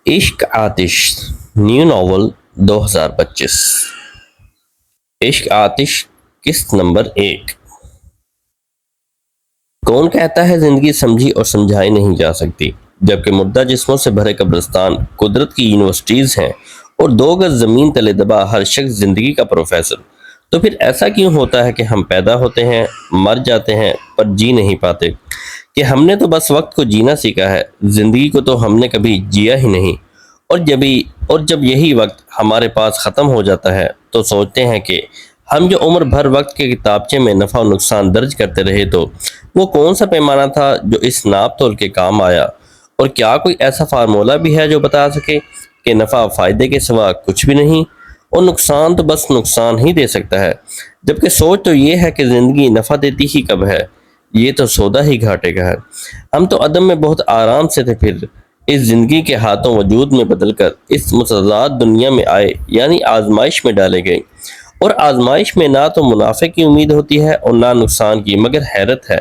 عشق آتش new novel 2025 عشق آتش قسط نمبر 1 کون کہتا ہے زندگی سمجھی اور سمجھائی نہیں جا سکتی، جبکہ مردہ جسموں سے بھرے قبرستان قدرت کی یونیورسٹیز ہیں اور 2 گز زمین تلے دبا ہر شخص زندگی کا پروفیسر۔ تو پھر ایسا کیوں ہوتا ہے کہ ہم پیدا ہوتے ہیں، مر جاتے ہیں پر جی نہیں پاتے؟ کہ ہم نے تو بس وقت کو جینا سیکھا ہے، زندگی کو تو ہم نے کبھی جیا ہی نہیں۔ اور جب یہی وقت ہمارے پاس ختم ہو جاتا ہے تو سوچتے ہیں کہ ہم جو عمر بھر وقت کے کتابچے میں نفع و نقصان درج کرتے رہے، تو وہ کون سا پیمانہ تھا جو اس ناپ تول کے کام آیا؟ اور کیا کوئی ایسا فارمولہ بھی ہے جو بتا سکے کہ نفع فائدے کے سوا کچھ بھی نہیں اور نقصان تو بس نقصان ہی دے سکتا ہے؟ جبکہ سوچ تو یہ ہے کہ زندگی نفع دیتی ہی کب ہے، یہ تو سودا ہی گھاٹے کا ہے۔ ہم تو عدم میں بہت آرام سے تھے، پھر اس زندگی کے ہاتھوں وجود میں بدل کر اس متضاد دنیا میں آئے، یعنی آزمائش میں ڈالے گئے۔ اور آزمائش میں نہ تو منافع کی امید ہوتی ہے اور نہ نقصان کی، مگر حیرت ہے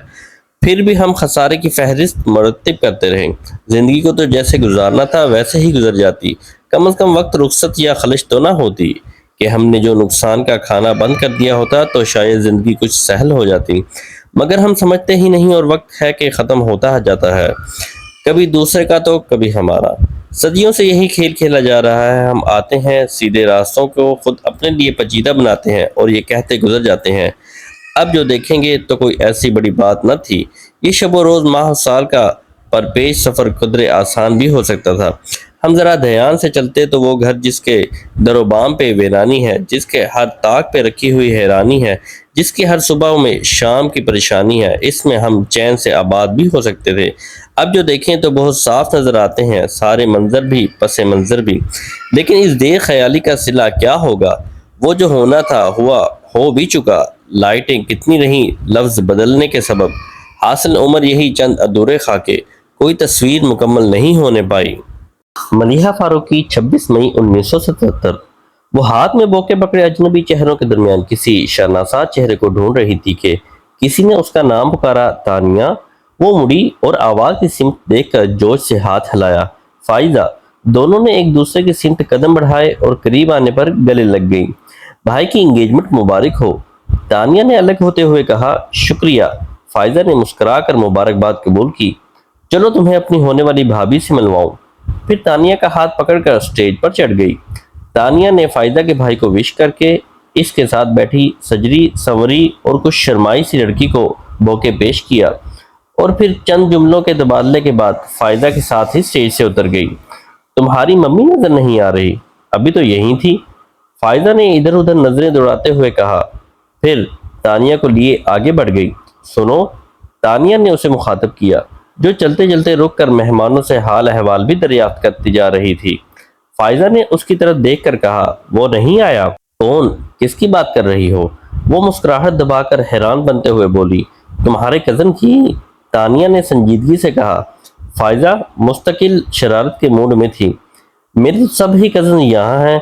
پھر بھی ہم خسارے کی فہرست مرتب کرتے رہے۔ زندگی کو تو جیسے گزارنا تھا ویسے ہی گزر جاتی، کم از کم وقت رخصت یا خلش تو نہ ہوتی کہ ہم نے جو نقصان کا کھانا بند کر دیا ہوتا تو شاید زندگی کچھ سہل ہو جاتی۔ مگر ہم سمجھتے ہی نہیں، اور وقت ہے کہ ختم ہوتا جاتا ہے، کبھی دوسرے کا تو کبھی ہمارا۔ صدیوں سے یہی کھیل کھیلا جا رہا ہے، ہم آتے ہیں، سیدھے راستوں کو خود اپنے لیے پیچیدہ بناتے ہیں اور یہ کہتے گزر جاتے ہیں اب جو دیکھیں گے تو کوئی ایسی بڑی بات نہ تھی، یہ شب و روز ماہ و سال کا پر پیش سفر قدرے آسان بھی ہو سکتا تھا۔ ہم ذرا دھیان سے چلتے تو وہ گھر جس کے در و بام پہ ویرانی ہے، جس کے ہر طاق پہ رکھی ہوئی حیرانی ہے، جس کی ہر صبح میں شام کی پریشانی ہے، اس میں ہم چین سے آباد بھی ہو سکتے تھے۔ اب جو دیکھیں تو بہت صاف نظر آتے ہیں، سارے منظر بھی پس منظر بھی۔ لیکن اس دیکھ خیالی کا صلہ کیا ہوگا؟ وہ جو ہونا تھا ہوا، ہو بھی چکا۔ لائٹیں کتنی رہیں لفظ بدلنے کے سبب، حاصل عمر یہی چند ادھورے خاکے، کوئی تصویر مکمل نہیں ہونے پائی۔ ملیحہ فاروقی 26 مئی 1977۔ وہ ہاتھ میں بوکے پکڑے اجنبی چہروں کے درمیان کسی شرناسا چہرے کو ڈھونڈ رہی تھی کہ کسی نے اس کا نام پکارا، تانیہ۔ وہ مڑی اور آواز کی سمت دیکھ کر جوش سے ہاتھ ہلایا، فائزہ۔ دونوں نے ایک دوسرے کی سمت قدم بڑھائے اور قریب آنے پر گلے لگ گئی۔ بھائی کی انگیجمنٹ مبارک ہو، تانیہ نے الگ ہوتے ہوئے کہا۔ شکریہ، فائزہ نے مسکرا کر مبارکباد قبول کی۔ چلو تمہیں اپنی ہونے والی بھابھی سے ملواؤں۔ پھر تانیہ کا ہاتھ پکڑ کر سٹیج پر چڑھ گئی۔ تانیہ نے فائزہ کے بھائی کو وش کر کے اس کے ساتھ بیٹھی سجری سنوری اور کچھ شرمائی سی لڑکی کو بوکے پیش کیا، اور پھر چند جملوں کے تبادلے کے بعد فائزہ کے ساتھ ہی سٹیج سے اتر گئی۔ تمہاری ممی نظر نہیں آ رہی، ابھی تو یہی تھی، فائزہ نے ادھر ادھر نظریں دوڑاتے ہوئے کہا، پھر تانیہ کو لیے آگے بڑھ گئی۔ سنو، تانیہ نے اسے مخاطب کیا، جو چلتے چلتے رک کر مہمانوں سے حال احوال بھی دریافت کرتی جا رہی تھی۔ فائزہ نے اس کی طرف دیکھ کر کہا، وہ نہیں آیا؟ کون؟ کس کی بات کر رہی ہو؟ وہ مسکراہٹ دبا کر حیران بنتے ہوئے بولی، تمہارے کزن کی۔ تانیہ نے سنجیدگی سے کہا۔ فائزہ مستقل شرارت کے موڈ میں تھی۔ میرے تو سب ہی کزن یہاں ہیں۔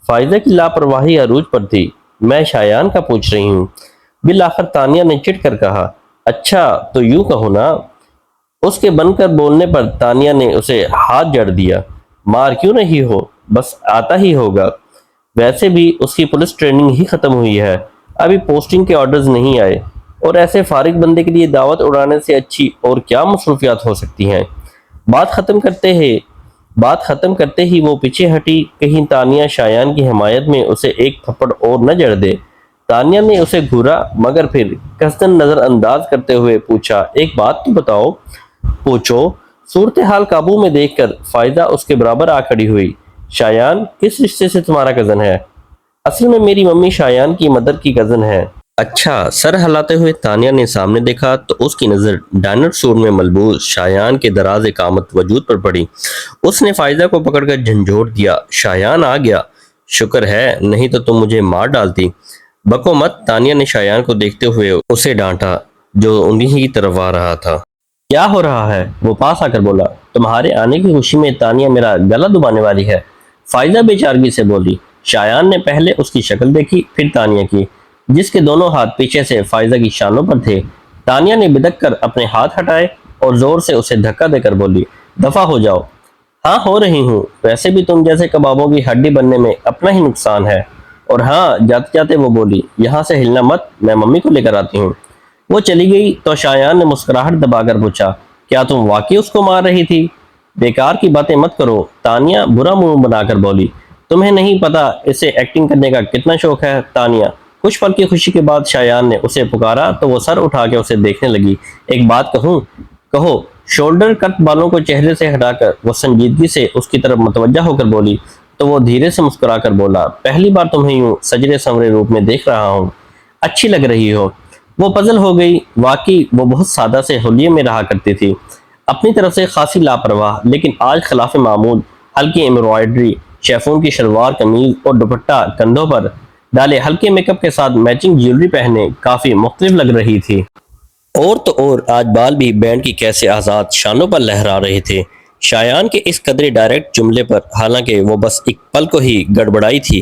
فائزہ کی لاپرواہی عروج پر تھی۔ میں شایان کا پوچھ رہی ہوں۔ بالآخر تانیہ نے چڑھ کر کہا، اچھا تو یوں کہو نا۔ اس کے بن کر بولنے پر تانیہ نے اسے ہاتھ جڑ دیا۔ مار کیوں رہی ہو؟ بس آتا ہی ہوگا۔ ویسے بھی اس کی پولیس ٹریننگ ہی ختم ہوئی ہے، ابھی پوسٹنگ کے آرڈرز نہیں آئے، اور ایسے فارغ بندے کے لیے دعوت اڑانے سے اچھی اور کیا مصروفیات ہو سکتی ہیں؟ بات ختم کرتے ہی وہ پیچھے ہٹی، کہیں تانیہ شایان کی حمایت میں اسے ایک تھپڑ اور نہ جڑ دے۔ تانیہ نے اسے گھورا، مگر پھر قصداً نظر انداز کرتے ہوئے پوچھا، ایک بات تو بتاؤ۔ پوچھو۔ صورتحال قابو میں دیکھ کر فائزہ اس کے برابر آ کھڑی ہوئی۔ شایان کس رشتے سے تمہارا کزن ہے؟ اصل میں میری ممی شایان کی مدر کی کزن ہے۔ اچھا۔ سر ہلاتے ہوئے تانیہ نے سامنے دیکھا تو اس کی نظر ڈائنر سوٹ میں ملبوس شایان کے دراز قامت وجود پر پڑی۔ اس نے فائزہ کو پکڑ کر جھنجھوڑ دیا، شایان آ گیا، شکر ہے، نہیں تو تم مجھے مار ڈالتی۔ بکو مت، تانیہ نے شایان کو دیکھتے ہوئے اسے ڈانٹا جو انہی کی طرف آ رہا تھا۔ کیا ہو رہا ہے؟ وہ پاس آ کر بولا۔ تمہارے آنے کی خوشی میں تانیہ میرا گلا دبانے والی ہے، فائزہ بے چارگی سے بولی۔ شایان نے پہلے اس کی شکل دیکھی، پھر تانیہ کی، جس کے دونوں ہاتھ پیچھے سے فائزہ کی شانوں پر تھے۔ تانیہ نے بدک کر اپنے ہاتھ ہٹائے اور زور سے اسے دھکا دے کر بولی، دفع ہو جاؤ۔ ہاں ہو رہی ہوں، ویسے بھی تم جیسے کبابوں کی ہڈی بننے میں اپنا ہی نقصان ہے۔ اور ہاں، جاتے جاتے وہ بولی، یہاں سے ہلنا مت، میں ممی کو لے کر آتی ہوں۔ وہ چلی گئی تو شایان نے مسکراہٹ دبا کر پوچھا، کیا تم واقعی اس کو مار رہی تھی؟ بیکار کی باتیں مت کرو، تانیہ برا منہ بنا کر بولی۔ تمہیں نہیں پتا اسے ایکٹنگ کرنے کا کتنا شوق ہے تانیہ۔ کچھ پل کی خوشی کے بعد شایان نے اسے پکارا تو وہ سر اٹھا کے اسے دیکھنے لگی۔ ایک بات کہوں؟ کہو۔ شولڈر کٹ بالوں کو چہرے سے ہٹا کر وہ سنجیدگی سے اس کی طرف متوجہ ہو کر بولی تو وہ دھیرے سے مسکرا کر بولا، پہلی بار تمہیں یوں سجرے سنورے روپ میں دیکھ رہا ہوں، اچھی لگ رہی ہو۔ وہ پزل ہو گئی، واقعی وہ بہت سادہ سے حلیے میں رہا کرتی تھی، اپنی طرف سے خاصی لاپرواہ، لیکن آج خلاف معمول ہلکی ایمبرائڈری، شیفون کی شلوار قمیض اور دوپٹہ کندھوں پر ڈالے ہلکے میک اپ کے ساتھ میچنگ جیولری پہنے کافی مختلف لگ رہی تھی۔ اور تو اور آج بال بھی بینڈ کی کیسے آزاد شانوں پر لہرا رہے تھے۔ شایان کے اس قدرے ڈائریکٹ جملے پر حالانکہ وہ بس ایک پل کو ہی گڑبڑائی تھی،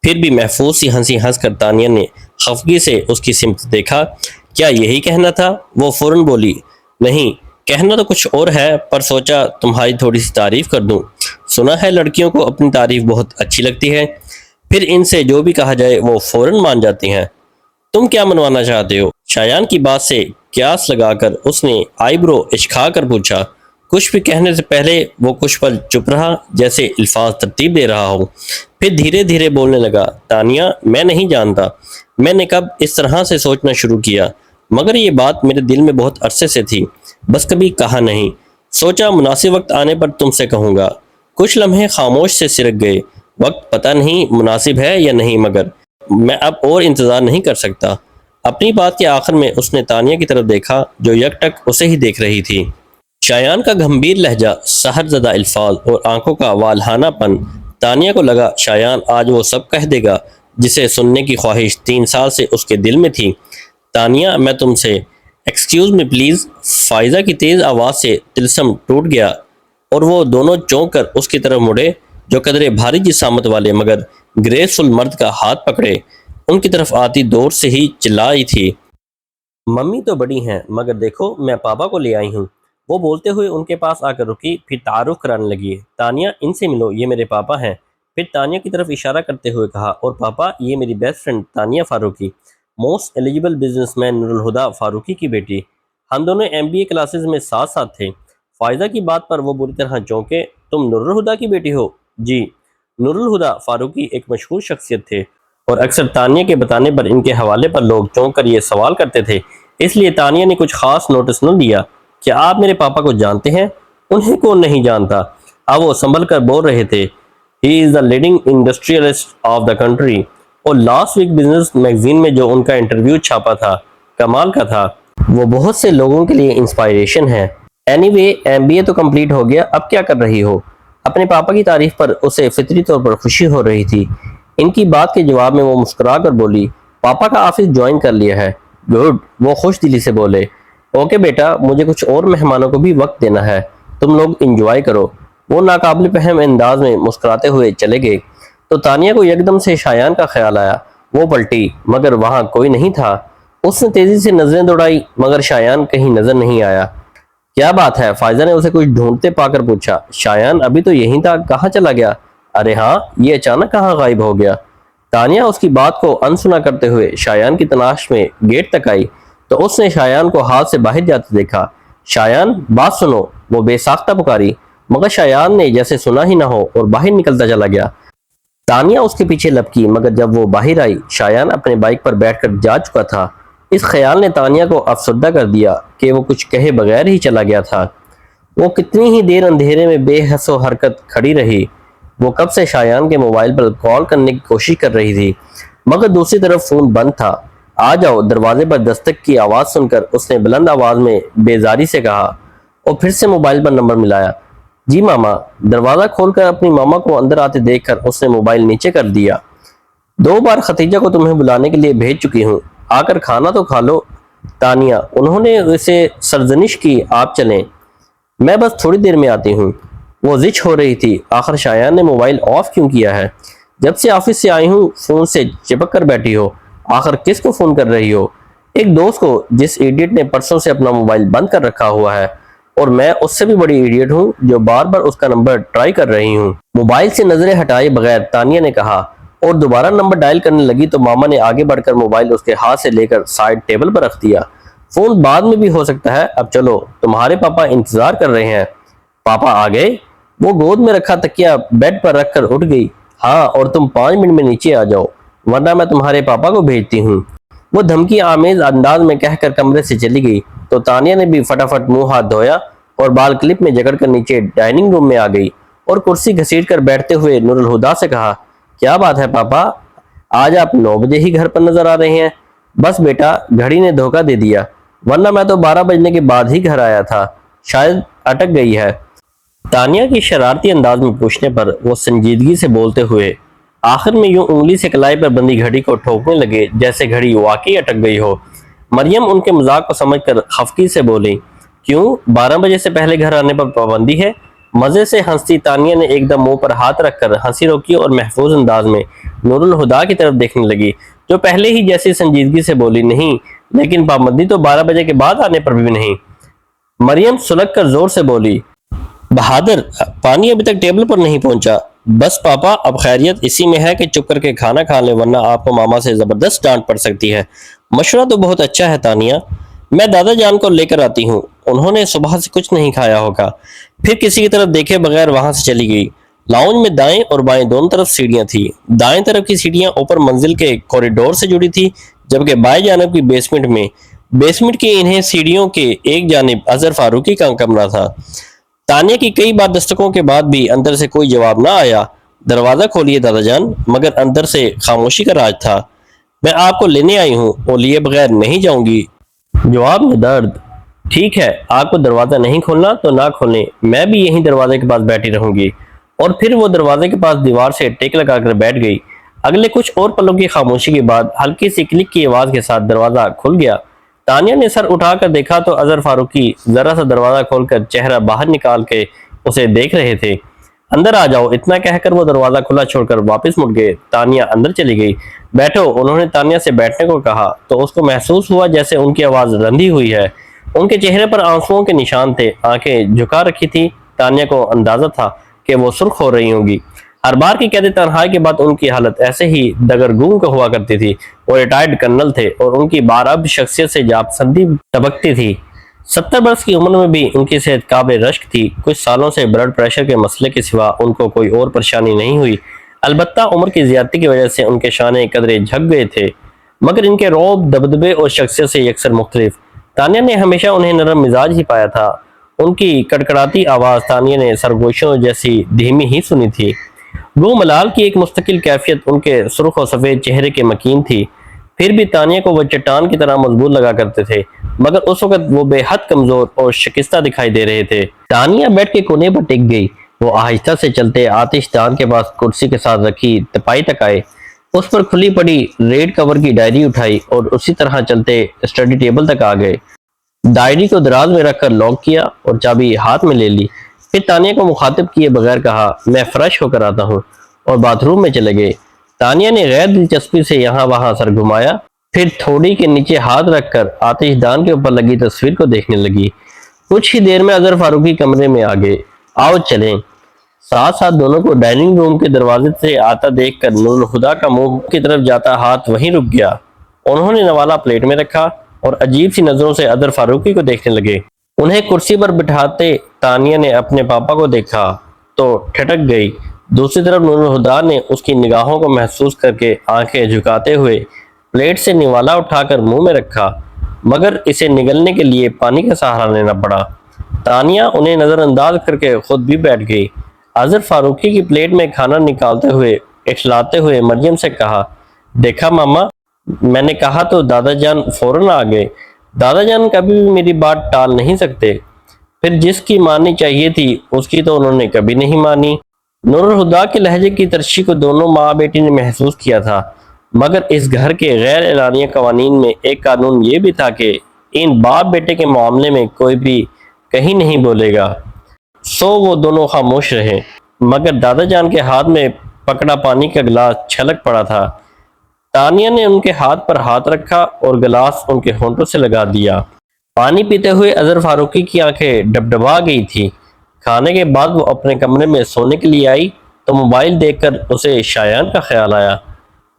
پھر بھی محفوظ سی ہنسی ہنس کر تانیہ نے خفگی سے اس کی سمت دیکھا۔ کیا یہی کہنا تھا؟ وہ فوراً بولی، نہیں، کہنا تو کچھ اور ہے، پر سوچا تمہاری تھوڑی سی تعریف کر دوں۔ سنا ہے لڑکیوں کو اپنی تعریف بہت اچھی لگتی ہے، پھر ان سے جو بھی کہا جائے وہ فوراً مان جاتی ہیں۔ تم کیا منوانا چاہتے ہو؟ شایان کی بات سے قیاس لگا کر اس نے آئی برو اچکا کر پوچھا۔ کچھ بھی کہنے سے پہلے وہ کچھ پل چپ رہا، جیسے الفاظ ترتیب دے رہا ہو، پھر دھیرے دھیرے بولنے لگا، تانیہ، میں نہیں جانتا میں نے کب اس طرح سے سوچنا شروع کیا، مگر یہ بات میرے دل میں بہت عرصے سے تھی، بس کبھی کہا نہیں۔ سوچا مناسب وقت آنے پر تم سے کہوں گا۔ کچھ لمحے خاموش سے سرک گئے۔ وقت پتہ نہیں مناسب ہے یا نہیں، مگر میں اب اور انتظار نہیں کر سکتا۔ اپنی بات کے آخر میں اس نے تانیہ کی طرف دیکھا جو یک ٹک اسے ہی دیکھ رہی تھی۔ شایان کا گمبھیر لہجہ، سحر زدہ الفاظ اور آنکھوں کا والہانہ پن، تانیہ کو لگا شایان آج وہ سب کہہ دے گا جسے سننے کی خواہش 3 سال سے اس کے دل میں تھی۔ تانیہ، میں تم سے ایکسکیوز می پلیز۔ فائزہ کی تیز آواز سے طلسم ٹوٹ گیا اور وہ دونوں چونک کر اس کی طرف مڑے جو قدرے بھاری جسامت والے مگر گریسفل مرد کا ہاتھ پکڑے ان کی طرف آتی دور سے ہی چلائی تھی، ممی تو بڑی ہیں، مگر دیکھو میں پاپا کو لے آئی ہوں۔ وہ بولتے ہوئے ان کے پاس آ کر رکی، پھر تعارف کرانے لگی، تانیہ ان سے ملو، یہ میرے پاپا ہیں۔ پھر تانیہ کی طرف اشارہ کرتے ہوئے کہا، اور پاپا یہ میری best friend Tania Farooqui, most eligible business man Noor Ulhuda Farooqui کی بیٹی۔ ہم دونوں MBA کلاسز میں ساتھ ساتھ تھے۔ فائزہ کی بات پر وہ بری طرح چونکے، تم نور الہدا کی بیٹی ہو؟ جی۔ نور الہدا فاروقی ایک مشہور شخصیت تھے اور اکثر تانیہ کے بتانے پر ان کے حوالے پر لوگ چونک کر یہ سوال کرتے تھے، اس لیے تانیہ نے کچھ خاص نوٹس نہ دیا۔ کیا آپ میرے پاپا کو جانتے ہیں؟ انہیں کون نہیں جانتا؟ اب وہ سنبھل کر بول رہے تھے، he is the leading industrialist of the country, اور لاسٹ ویک بزنس میگزین میں جو ان کا انٹرویو چھاپا تھا کمال کا تھا، وہ بہت سے لوگوں کے لیے انسپائریشن ہے۔ اینی وے MBA تو کمپلیٹ ہو گیا، اب کیا کر رہی ہو؟ اپنے پاپا کی تعریف پر اسے فطری طور پر خوشی ہو رہی تھی۔ ان کی بات کے جواب میں وہ مسکرا کر بولی، پاپا کا آفس جوائن کر لیا ہے۔ گڈ، وہ خوش دلی سے بولے۔ اوکے بیٹا، مجھے کچھ اور مہمانوں کو بھی وقت دینا ہے، تم لوگ انجوائے کرو۔ وہ ناقابل فہم انداز میں مسکراتے ہوئے چلے گئے تو تانیہ کو یکدم سے شایان کا خیال آیا۔ وہ پلٹی مگر وہاں کوئی نہیں تھا۔ اس نے تیزی سے نظریں دوڑائی مگر شایان کہیں نظر نہیں آیا۔ کیا بات ہے؟ فائزہ نے اسے کچھ ڈھونڈتے پا کر پوچھا۔ شایان ابھی تو یہیں تھا، کہاں چلا گیا؟ ارے ہاں، یہ اچانک کہاں غائب ہو گیا؟ تانیہ اس کی بات کو انسنا کرتے ہوئے شایان کی تلاش میں گیٹ تک آئی تو اس نے شایان کو ہاتھ سے باہر جاتے دیکھا۔ شایان، بات سنو، وہ بے ساختہ پکاری، مگر شایان نے جیسے سنا ہی نہ ہو اور باہر نکلتا چلا گیا۔ تانیہ اس کے پیچھے لپکی مگر جب وہ باہر آئی، شایان اپنے بائک پر بیٹھ کر جا چکا تھا۔ اس خیال نے تانیہ کو افسردہ کر دیا کہ وہ کچھ کہے بغیر ہی چلا گیا تھا۔ وہ کتنی ہی دیر اندھیرے میں بے حس و حرکت کھڑی رہی۔ وہ کب سے شایان کے موبائل پر کال کرنے کی کوشش کر رہی تھی مگر دوسری طرف فون بند تھا۔ آ جاؤ، دروازے پر دستک کی آواز سن کر اس نے بلند آواز میں بیزاری سے کہا اور پھر سے موبائل پر نمبر ملایا۔ جی ماما۔ دروازہ کھول کر اپنی ماما کو اندر آتے دیکھ کر اس نے موبائل نیچے کر دیا۔ 2 بار ختیجہ کو تمہیں بلانے کے لیے بھیج چکی ہوں، آ کر کھانا تو کھا لو۔ تانیہ، انہوں نے اسے سرزنش کی، آپ چلیں، میں بس تھوڑی دیر میں آتی ہوں۔ وہ زچ ہو رہی تھی، آخر شایان نے موبائل آف کیوں کیا ہے؟ جب سے آفس سے آئی ہوں فون سے چپک کر بیٹھی ہو، آخر کس کو فون کر رہی ہو؟ ایک دوست کو جس ایڈیٹ نے پرسوں سے اپنا موبائل بند کر رکھا ہوا ہے، اور میں اس سے بھی بڑی ایڈیٹ ہوں جو بار بار اس کا نمبر ٹرائی کر رہی ہوں۔ موبائل سے نظریں ہٹائے بغیر تانیہ نے کہا اور دوبارہ نمبر ڈائل کرنے لگی تو ماما نے آگے بڑھ کر موبائل اس کے ہاتھ سے لے کر سائیڈ ٹیبل پر رکھ دیا۔ فون بعد میں بھی ہو سکتا ہے، اب چلو، تمہارے پاپا انتظار کر رہے ہیں۔ پاپا آ گئے؟ وہ گود میں رکھا تکیا بیڈ پر رکھ کر اٹھ گئی۔ ہاں، اور تم 5 منٹ میں نیچے آ جاؤ ورنہ میں تمہارے پاپا کو بھیجتی ہوں، وہ دھمکی آمیز انداز میں کہہ کر کمرے سے چلی گئی تو تانیہ نے بھی فٹافٹ منہ ہاتھ دھویا اور بال کلپ میں جکڑ کر نیچے ڈائننگ روم میں آ گئی اور کرسی گھسیٹ کر بیٹھتے ہوئے نور الہدا سے کہا، کیا بات ہے پاپا، آج آپ 9 بجے ہی گھر پر نظر آ رہے ہیں؟ بس بیٹا، گھڑی نے دھوکہ دے دیا، ورنہ میں تو 12 بجنے کے بعد ہی گھر آیا تھا، شاید اٹک گئی ہے۔ تانیہ کی شرارتی انداز میں پوچھنے پر وہ سنجیدگی سے بولتے ہوئے آخر میں یوں انگلی سے کلائی پر بندی گھڑی کو ٹھوکنے لگے جیسے گھڑی واقعی اٹک گئی ہو۔ مریم ان کے مذاق کو سمجھ کر خفگی سے بولی، کیوں 12 بجے سے پہلے گھر آنے پر پابندی ہے؟ مزے سے ہنستی تانیہ نے ایک دم منہ پر ہاتھ رکھ کر ہنسی روکی اور محفوظ انداز میں نور الہدا کی طرف دیکھنے لگی جو پہلے ہی جیسی سنجیدگی سے بولی، نہیں، لیکن پابندی تو 12 بجے کے بعد آنے پر بھی نہیں۔ مریم سلگ کر زور سے بولی، بہادر، پانی ابھی تک ٹیبل پر نہیں پہنچا۔ بس پاپا، اب خیریت اسی میں ہے کہ چپ کر کے کھانا کھا لیں ورنہ آپ کو ماما سے زبردست ڈانٹ پڑ سکتی ہے۔ مشورہ تو بہت اچھا ہے تانیہ، میں دادا جان کو لے کر آتی ہوں، انہوں نے صبح سے کچھ نہیں کھایا ہوگا۔ پھر کسی کی طرف دیکھے بغیر وہاں سے چلی گئی۔ لاؤنج میں دائیں اور بائیں دونوں طرف سیڑھیاں تھیں۔ دائیں طرف کی سیڑھیاں اوپر منزل کے کوریڈور سے جڑی تھی جبکہ بائیں جانب کی بیسمنٹ کی انہیں سیڑھیوں کے ایک جانب اظہر فاروقی کا کمرہ تھا۔ تانیہ کی کئی بار دستکوں کے بعد بھی اندر سے کوئی جواب نہ آیا۔ دروازہ کھولیے دادا جان، مگر اندر سے خاموشی کا راج تھا۔ میں آپ کو لینے آئی ہوں اور لیے بغیر نہیں جاؤں گی، جواب میں درد۔ ٹھیک ہے، آپ کو دروازہ نہیں کھولنا تو نہ کھولیں، میں بھی یہیں دروازے کے پاس بیٹھی رہوں گی۔ اور پھر وہ دروازے کے پاس دیوار سے ٹیک لگا کر بیٹھ گئی۔ اگلے کچھ اور پلوں کی خاموشی کے بعد ہلکی سی کلک کی آواز کے ساتھ دروازہ کھل گیا۔ تانیہ نے سر اٹھا کر دیکھا تو اظہر فاروقی ذرا سا دروازہ کھول کر چہرہ باہر نکال کے اسے دیکھ رہے تھے۔ اندر آ جاؤ، اتنا کہہ کر وہ دروازہ کھلا چھوڑ کر واپس مڑ گئے۔ تانیہ اندر چلی گئی۔ بیٹھو، انہوں نے تانیہ سے بیٹھنے کو کہا تو اس کو محسوس ہوا جیسے ان کی آواز رندھی ہوئی ہے۔ ان کے چہرے پر آنسوؤں کے نشان تھے، آنکھیں جھکا رکھی تھی۔ تانیہ کو اندازہ تھا کہ وہ سرخ ہو رہی ہوں گی۔ ہر بار کی قید تنہائی کے بعد ان کی حالت ایسے ہی دگرگوں کا ہوا کرتی تھی۔ وہ ریٹائرڈ کرنل تھے اور ان کی باراب شخصیت سے جاپسندی ٹپکتی تھی۔ 70 برس کی عمر میں بھی ان کی صحت قابل رشک تھی۔ کچھ سالوں سے بلڈ پریشر کے مسئلے کے سوا ان کو کوئی اور پریشانی نہیں ہوئی، البتہ عمر کی زیادتی کی وجہ سے ان کے شانے قدرے جھک گئے تھے، مگر ان کے رعب، دبدبے اور شخصیت سے یکسر مختلف۔ تانیہ نے ہمیشہ انہیں نرم مزاج ہی پایا تھا۔ ان کی کڑکڑاتی آواز تانیہ نے سرگوشیوں جیسی دھیمی ہی سنی تھی۔ گو ملال کی ایک مستقل کیفیت ان کے سرخ و سفید چہرے کے مکین تھی۔ پھر بھی تانیہ کو وہ چٹان کی طرح مضبوط لگا کرتے تھے، مگر اس وقت وہ بے حد کمزور اور شکستہ دکھائی دے رہے تھے۔ تانیہ بیڈ کے کونے پر ٹک گئی۔ وہ آہستہ سے چلتے آتش دان کے پاس کرسی کے ساتھ رکھی تپائی تک آئے، اس پر کھلی پڑی ریڈ کور کی ڈائری اٹھائی اور اسی طرح چلتے اسٹڈی ٹیبل تک آ گئے۔ ڈائری کو دراز میں رکھ کر لاک کیا اور چابی ہاتھ میں لے لی۔ پھر تانیہ کو مخاطب کیے بغیر کہا، میں فریش ہو کر آتا ہوں، اور باتھ روم میں چلے گئے۔ تانیہ نے غیر دلچسپی سے یہاں وہاں سر گھمایا، پھر تھوڑی کے نیچے ہاتھ رکھ کر آتش دان کے اوپر لگی تصویر کو دیکھنے لگی۔ کچھ ہی دیر میں اظہر فاروقی کمرے میں آ گئے۔ آؤ چلیں۔ ساتھ ساتھ دونوں کو ڈائننگ روم کے دروازے سے آتا دیکھ کر نور الہدا کا منہ کی طرف جاتا ہاتھ وہیں رک گیا۔ انہوں نے نوالہ پلیٹ میں رکھا اور عجیب سی نظروں سے اظہر فاروقی کو دیکھنے لگے۔ انہیں کرسی پر بٹھاتے تانیہ نے اپنے پاپا کو دیکھا تو ٹھٹک گئی۔ دوسری طرف نور الہدا نے اس کی نگاہوں کو محسوس کر کے آنکھیں جھکاتے ہوئے پلیٹ سے نوالا اٹھا کر منہ میں رکھا، مگر اسے نگلنے کے لیے پانی کا سہارا لینا پڑا۔ تانیہ انہیں نظر انداز کر کے خود بھی بیٹھ گئی۔ اظہر فاروقی کی پلیٹ میں کھانا نکالتے ہوئے اٹھلاتے ہوئے مریم سے کہا، دیکھا ماما، میں نے کہا تو دادا جان فوراً آ گئے۔ دادا جان کبھی بھی میری بات ٹال نہیں سکتے، پھر جس کی ماننی چاہیے تھی اس کی تو انہوں نے کبھی نہیں مانی۔ نور الہدا کے لہجے کی ترشی کو دونوں ماں بیٹی نے محسوس کیا تھا، مگر اس گھر کے غیر اعلانیہ قوانین میں ایک قانون یہ بھی تھا کہ ان باپ بیٹے کے معاملے میں کوئی بھی کہیں نہیں بولے گا، سو وہ دونوں خاموش رہے۔ مگر دادا جان کے ہاتھ میں پکڑا پانی کا گلاس چھلک پڑا تھا۔ تانیہ نے ان کے ہاتھ پر ہاتھ رکھا اور گلاس ان کے ہونٹوں سے لگا دیا۔ پانی پیتے ہوئے اظہر فاروقی کی آنکھیں ڈبڈبا گئی تھی۔ کھانے کے بعد وہ اپنے کمرے میں سونے کے لیے آئی تو موبائل دیکھ کر اسے شایان کا خیال آیا۔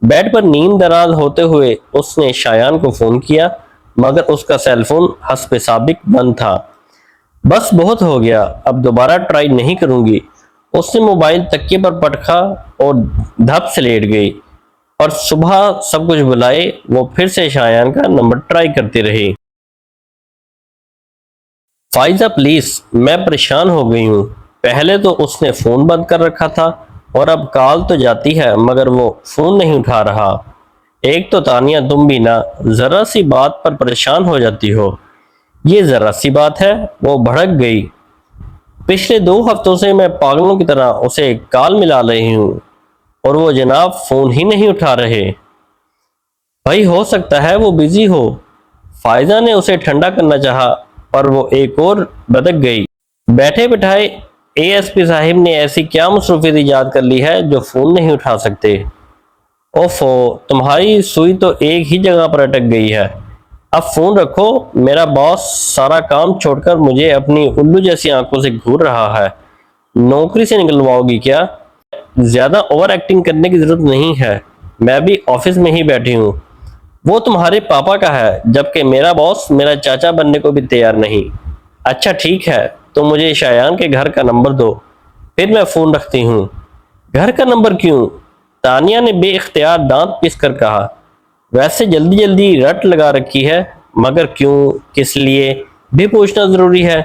بیڈ پر نیند دراز ہوتے ہوئے اس نے شایان کو فون کیا، مگر اس کا سیل فون حسب سابق بند تھا۔ بس بہت ہو گیا، اب دوبارہ ٹرائی نہیں کروں گی۔ اس نے موبائل تکیے پر پٹکا اور دھپ سے لیٹ گئی، اور صبح سب کچھ بلائے وہ پھر سے شایان کا نمبر ٹرائی کرتی رہی۔ فائزہ پلیز، میں پریشان ہو گئی ہوں۔ پہلے تو اس نے فون بند کر رکھا تھا، اور اب کال تو جاتی ہے مگر وہ فون نہیں اٹھا رہا۔ ایک تو تانیہ تم بھی نہ ذرا سی بات پر پریشان ہو جاتی ہو۔ یہ ذرا سی بات ہے؟ وہ بھڑک گئی۔ پچھلے 2 ہفتوں سے میں پاگلوں کی طرح اسے کال ملا رہی ہوں، اور وہ جناب فون ہی نہیں اٹھا رہے۔ بھائی ہو سکتا ہے وہ بزی ہو۔ فائزہ نے اسے ٹھنڈا کرنا چاہا، پر وہ ایک اور بدک گئی۔ بیٹھے بٹھائے اے ایس پی صاحب نے ایسی کیا مصروفیت ایجاد کر لی ہے جو فون نہیں اٹھا سکتے؟ اوفو، تمہاری سوئی تو ایک ہی جگہ پر اٹک گئی ہے۔ اب فون رکھو، میرا باس سارا کام چھوڑ کر مجھے اپنی الو جیسی آنکھوں سے گھور رہا ہے۔ نوکری سے نکلواؤ گی کیا؟ زیادہ اوور ایکٹنگ کرنے کی ضرورت نہیں ہے، میں بھی آفس میں ہی بیٹھی ہوں۔ وہ تمہارے پاپا کا ہے، جبکہ میرا باس میرا چاچا بننے کو بھی تیار نہیں۔ اچھا ٹھیک ہے، تو مجھے شایان کے گھر کا نمبر دو، پھر میں فون رکھتی ہوں۔ گھر کا نمبر کیوں؟ تانیہ نے بے اختیار دانت پیس کر کہا۔ ویسے جلدی جلدی رٹ لگا رکھی ہے، مگر کیوں، کس لیے بھی پوچھنا ضروری ہے۔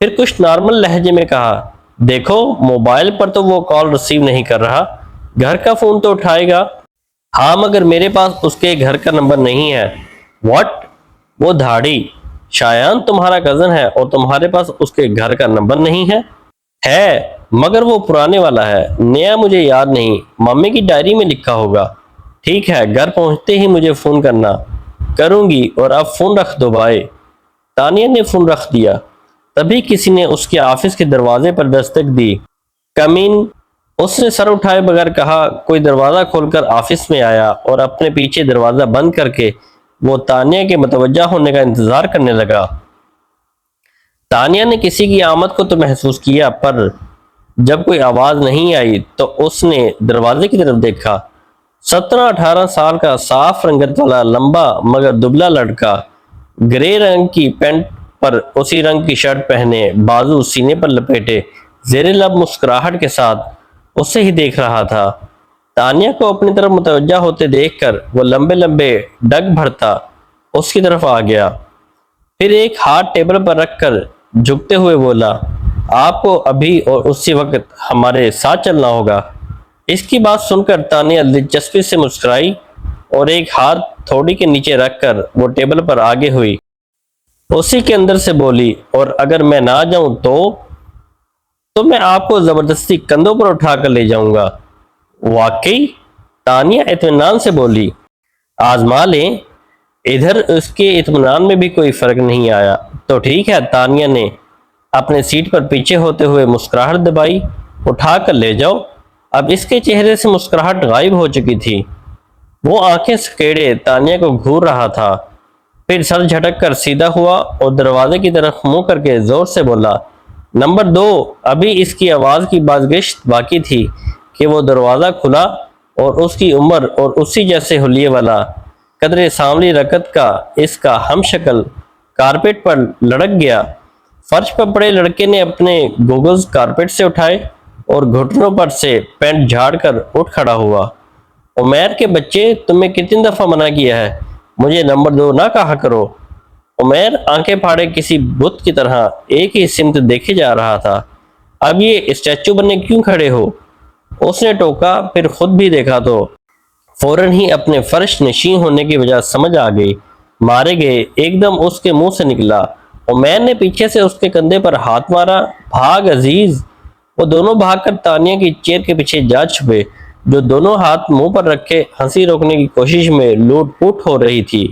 پھر کچھ نارمل لہجے میں کہا، دیکھو موبائل پر تو وہ کال ریسیو نہیں کر رہا، گھر کا فون تو اٹھائے گا۔ ہاں مگر میرے پاس اس کے گھر کا نمبر نہیں ہے۔ واٹ؟ وہ دھاڑی، شایان تمہارا کزن ہے اور تمہارے پاس اس کے گھر کا نمبر نہیں ہے؟ ہے، مگر وہ پرانے والا ہے، نیا مجھے یاد نہیں، ممی کی ڈائری میں لکھا ہوگا۔ ٹھیک ہے، گھر پہنچتے ہی مجھے فون کرنا۔ کروں گی، اور اب فون رکھ دو بھائی۔ تانیہ نے فون رکھ دیا۔ تبھی کسی نے اس کے آفس کے دروازے پر دستک دی۔ کم ان، اس نے سر اٹھائے بغیر کہا۔ کوئی دروازہ کھول کر آفس میں آیا، اور اپنے پیچھے دروازہ بند کر کے وہ تانیہ کے متوجہ ہونے کا انتظار کرنے لگا۔ تانیہ نے کسی کی آمد کو تو محسوس کیا، پر جب کوئی آواز نہیں آئی تو اس نے دروازے کی طرف دیکھا۔ 17-18 سال کا صاف رنگت والا لمبا مگر دبلا لڑکا، گرے رنگ کی پینٹ پر اسی رنگ کی شرٹ پہنے، بازو سینے پر لپیٹے، زیر لب مسکراہٹ کے ساتھ اسے ہی دیکھ رہا تھا۔ تانیہ کو اپنی طرف متوجہ ہوتے دیکھ کر وہ لمبے لمبے ڈگ بھرتا اس کی طرف آ گیا، پھر ایک ہاتھ ٹیبل پر رکھ کر جھکتے ہوئے بولا، آپ کو ابھی اور اسی وقت ہمارے ساتھ چلنا ہوگا۔ اس کی بات سن کر تانیہ دلچسپی سے مسکرائی، اور ایک ہاتھ تھوڑی کے نیچے رکھ کر وہ ٹیبل پر آگے ہوئی۔ اسی کے اندر سے بولی، اور اگر میں نہ جاؤں تو میں آپ کو زبردستی کندھوں پر اٹھا کر لے جاؤں گا۔ واقعی؟ تانیہ اطمینان سے بولی۔ آزما لیں۔ ادھر اس کے اطمینان میں بھی کوئی فرق نہیں آیا۔ تو ٹھیک ہے، تانیہ نے اپنے سیٹ پر پیچھے ہوتے ہوئے مسکراہٹ دبائی۔ اٹھا کر لے جاؤ۔ اب اس کے چہرے سے مسکراہٹ غائب ہو چکی تھی۔ وہ آنکھیں سکیڑے تانیہ کو گھور رہا تھا، پھر سر جھٹک کر سیدھا ہوا اور دروازے کی طرف منہ کر کے زور سے بولا، نمبر 2۔ ابھی اس کی آواز کی بازگشت باقی تھی کہ وہ دروازہ کھلا، اور اس کی عمر اور اسی جیسے حلیے والا قدرے سانولی رکت کا اس کا ہم شکل کارپیٹ پر لڑک گیا۔ فرش پر پڑے لڑکے نے اپنے گوگلز کارپیٹ سے اٹھائے اور گھٹنوں پر سے پینٹ جھاڑ کر اٹھ کھڑا ہوا۔ عمیر کے بچے، تمہیں کتنی دفعہ منع کیا ہے، مجھے نمبر 2 نہ کہا کرو۔ عمیر آنکھیں پھاڑے کسی بت کی طرح ایک ہی سمت دیکھے جا رہا تھا۔ اب یہ اسٹیچو بنے کیوں کھڑے ہو؟ اس نے ٹوکا، پھر خود بھی دیکھا تو فوراً ہی اپنے فرش نشین ہونے کی وجہ سمجھ آ گئی۔ مارے گئے ایک دم اس کے منہ سے نکلا۔ عمیر نے پیچھے سے اس کے کندھے پر ہاتھ مارا۔ بھاگ عزیز۔ وہ دونوں بھاگ کر تانیہ کی چیئر کے پیچھے جا چھپے، جو دونوں ہاتھ منہ پر رکھے ہنسی روکنے کی کوشش میں لوٹ پوٹ ہو رہی تھی۔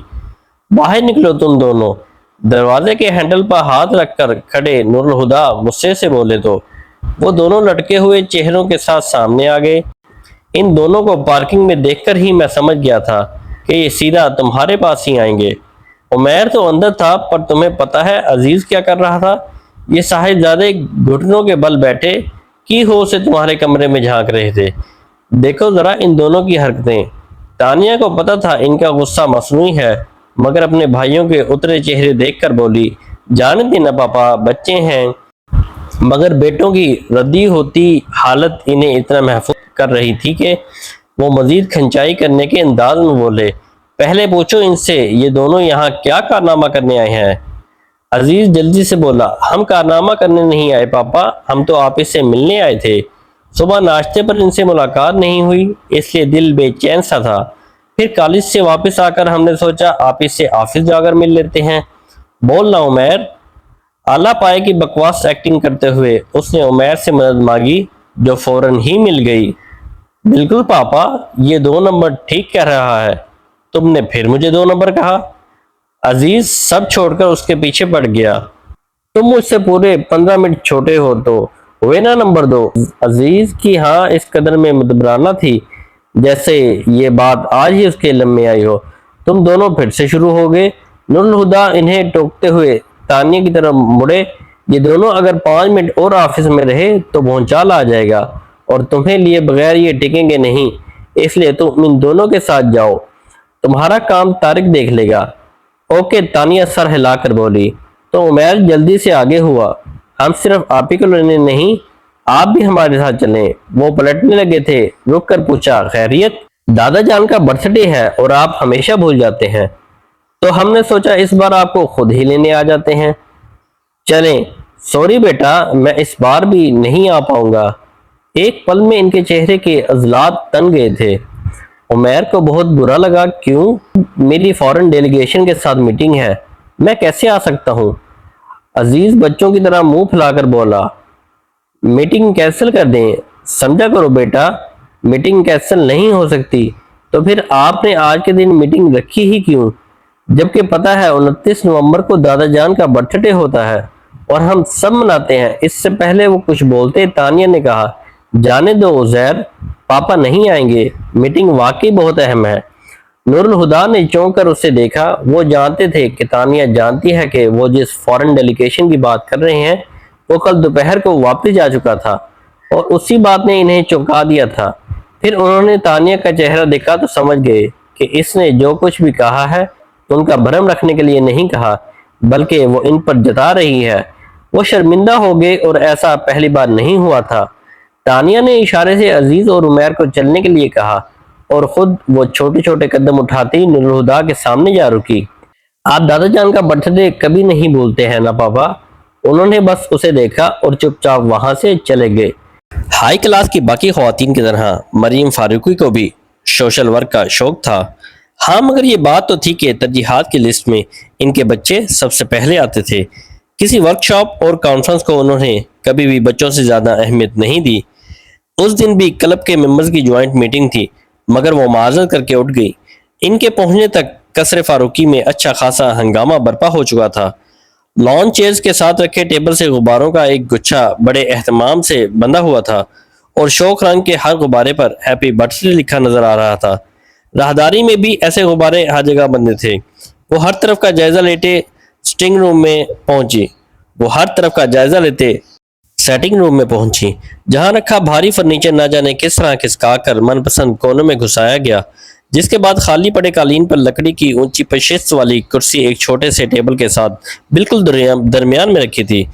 باہر نکلو تم دونوں۔ دروازے کے ہینڈل پر ہاتھ رکھ کر کھڑے نور الہدیٰ غصے سے بولے تو وہ دونوں لٹکے ہوئے چہروں کے ساتھ سامنے آ گئے۔ ان دونوں کو پارکنگ میں دیکھ کر ہی میں سمجھ گیا تھا کہ یہ سیدھا تمہارے پاس ہی آئیں گے۔ عمیر تو اندر تھا، پر تمہیں پتا ہے عزیز کیا کر رہا تھا؟ یہ صاحبزادے گھٹنوں کے بل بیٹھے کی ہو سے تمہارے کمرے میں جھانک رہے تھے۔ دیکھو ذرا ان دونوں کی حرکتیں۔ تانیہ کو پتا تھا ان کا غصہ مصنوعی ہے، مگر اپنے بھائیوں کے اترے چہرے دیکھ کر بولی، جانے دینا پاپا، بچے ہیں۔ مگر بیٹوں کی ردی ہوتی حالت انہیں اتنا محفوظ کر رہی تھی کہ وہ مزید کھنچائی کرنے کے انداز میں بولے، پہلے پوچھو ان سے یہ دونوں یہاں کیا کارنامہ کرنے آئے ہیں؟ عزیز جلدی سے بولا، ہم کارنامہ کرنے نہیں آئے پاپا، ہم تو آپس سے ملنے آئے تھے۔ صبح ناشتے پر ان سے ملاقات نہیں ہوئی، اس لیے دل بے چین سا تھا۔ پھر کالج سے واپس آ کر ہم نے سوچا آپس سے آفس جا کر مل لیتے ہیں۔ بولنا عمیر۔ اعلیٰ پائے کی بکواس ایکٹنگ کرتے ہوئے اس نے عمیر سے مدد مانگی، جو فوراً ہی مل گئی۔ بالکل پاپا، یہ 2 نمبر ٹھیک کہہ رہا ہے۔ تم نے پھر مجھے 2 نمبر کہا۔ عزیز سب چھوڑ کر اس کے پیچھے پڑ گیا۔ تم مجھ سے پورے 15 منٹ چھوٹے ہو تو ہوئے نا نمبر 2۔ عزیز کی ہاں اس قدر میں مدبرانہ تھی جیسے یہ بات آج ہی اس کے علم میں آئی ہو۔ تم دونوں پھر سے شروع ہو گئے۔ نور الہدیٰ انہیں ٹوکتے ہوئے تانیہ کی طرف مڑے، یہ دونوں اگر 5 منٹ اور آفس میں رہے تو بھونچال آ جائے گا اور تمہیں لیے بغیر یہ ٹکیں گے نہیں، اس لیے تم ان دونوں کے ساتھ جاؤ، تمہارا کام طارق دیکھ لے گا۔ اوکے، تانیہ سر ہلا کر بولی۔ تو عمیر جلدی سے آگے ہوا، ہم صرف آپ ہی کو لینے نہیں، آپ بھی ہمارے ساتھ چلیں۔ وہ پلٹنے لگے تھے، رک کر پوچھا، خیریت؟ دادا جان کا برتھ ڈے ہے اور آپ ہمیشہ بھول جاتے ہیں، تو ہم نے سوچا اس بار آپ کو خود ہی لینے آ جاتے ہیں۔ چلیں۔ سوری بیٹا، میں اس بار بھی نہیں آ پاؤں گا۔ ایک پل میں ان کے چہرے کے عضلات تن گئے تھے۔ عمیر کو بہت برا لگا۔ کیوں؟ میری فورن ڈیلیگیشن کے ساتھ میٹنگ ہے، میں کیسے آ سکتا ہوں؟ عزیز بچوں کی طرح منہ پھیلا کر بولا، میٹنگ کینسل کر دیں۔ سمجھا کرو بیٹا، میٹنگ کینسل نہیں ہو سکتی۔ تو پھر آپ نے آج کے دن میٹنگ رکھی ہی کیوں؟ جبکہ پتا ہے 29 نومبر کو دادا جان کا برتھ ڈے ہوتا ہے اور ہم سب مناتے ہیں۔ اس سے پہلے وہ کچھ بولتے تانیہ نے کہا، جانے دو عزیر، پاپا نہیں آئیں گے، میٹنگ واقعی بہت اہم ہے۔ نور الہدیٰ نے چونک کر اسے دیکھا۔ وہ جانتے تھے کہ تانیہ جانتی ہے کہ وہ جس فورن ڈیلیگیشن کی بات کر رہے ہیں وہ کل دوپہر کو واپس جا چکا تھا اور اسی بات نے انہیں چونکا دیا تھا۔ پھر انہوں نے تانیہ کا چہرہ دیکھا تو سمجھ گئے کہ اس نے جو کچھ بھی کہا ہے ان کا بھرم رکھنے کے لیے نہیں کہا، بلکہ وہ ان پر جتا رہی ہے۔ وہ شرمندہ ہو گئے اور ایسا پہلی بار نہیں ہوا تھا۔ تانیہ نے اشارے سے عزیز اور عمیر کو چلنے کے لیے کہا اور خود وہ چھوٹے چھوٹے قدم اٹھاتی نور الہدیٰ کے سامنے جا رکی۔ آپ دادا جان کا برتھ ڈے کبھی نہیں بھولتے ہیں نا پاپا؟ انہوں نے بس اسے دیکھا اور چپ چاپ وہاں سے چلے گئے۔ ہائی کلاس کی باقی خواتین کی طرح مریم فاروقی کو بھی سوشل ورک کا شوق تھا۔ ہاں، مگر یہ بات تو تھی کہ ترجیحات کی لسٹ میں ان کے بچے سب سے پہلے آتے تھے۔ کسی ورکشاپ اور کانفرنس کو انہوں نے کبھی بھی بچوں سے زیادہ اہمیت نہیں دی۔ اس دن بھی کلب کے ممبرز کی جوائنٹ میٹنگ تھی، مگر وہ معذرت کر کے اٹھ گئی۔ ان کے پہنچنے تک قصر فاروقی میں اچھا خاصا ہنگامہ برپا ہو چکا تھا۔ لان چیئرز کے ساتھ رکھے ٹیبل سے غباروں کا ایک گچھا بڑے اہتمام سے بندھا ہوا تھا اور شوق رنگ کے ہر غبارے پر ہیپی برتھ ڈے لکھا نظر آ رہا تھا۔ راہداری میں بھی ایسے غبارے ہر جگہ بندے تھے۔ وہ ہر طرف کا جائزہ لیتے سٹنگ روم میں پہنچی، جہاں رکھا بھاری فرنیچر نہ جانے کس طرح کھسکا کر من پسند کونوں میں گھسایا گیا، جس کے بعد خالی پڑے قالین پر لکڑی کی اونچی پشست والی کرسی ایک چھوٹے سے ٹیبل کے ساتھ بالکل درمیان میں رکھی تھی،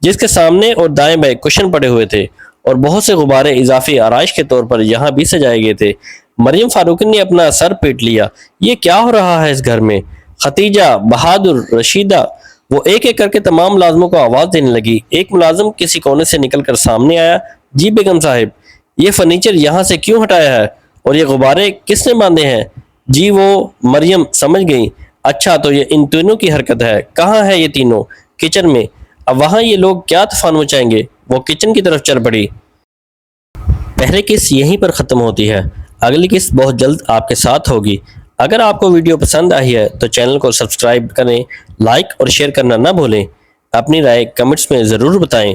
جس کے سامنے اور دائیں بائیں کشن پڑے ہوئے تھے اور بہت سے غبارے اضافی آرائش کے طور پر یہاں بھی سجائے گئے تھے۔ مریم فاروقی نے اپنا سر پیٹ لیا۔ یہ کیا ہو رہا ہے اس گھر میں؟ ختیجہ، بہادر، رشیدہ، وہ ایک ایک کر کے تمام ملازموں کو آواز دینے لگی۔ ایک ملازم کسی کونے سے نکل کر سامنے آیا، جی بیگم صاحب، یہ فرنیچر یہاں سے کیوں ہٹایا ہے اور یہ غبارے کس نے باندھے ہیں؟ جی وہ مریم سمجھ گئی، اچھا تو یہ ان تینوں کی حرکت ہے۔ کہاں ہے یہ تینوں؟ کچن میں۔ اب وہاں یہ لوگ کیا طوفان مچائیں گے؟ وہ کچن کی طرف چل پڑی۔ پہلے قسط یہیں پر ختم ہوتی ہے، اگلی قسط بہت جلد آپ کے ساتھ ہوگی۔ اگر آپ کو ویڈیو پسند آئی ہے تو چینل کو سبسکرائب کریں، لائک اور شیئر کرنا نہ بھولیں۔ اپنی رائے کمنٹس میں ضرور بتائیں۔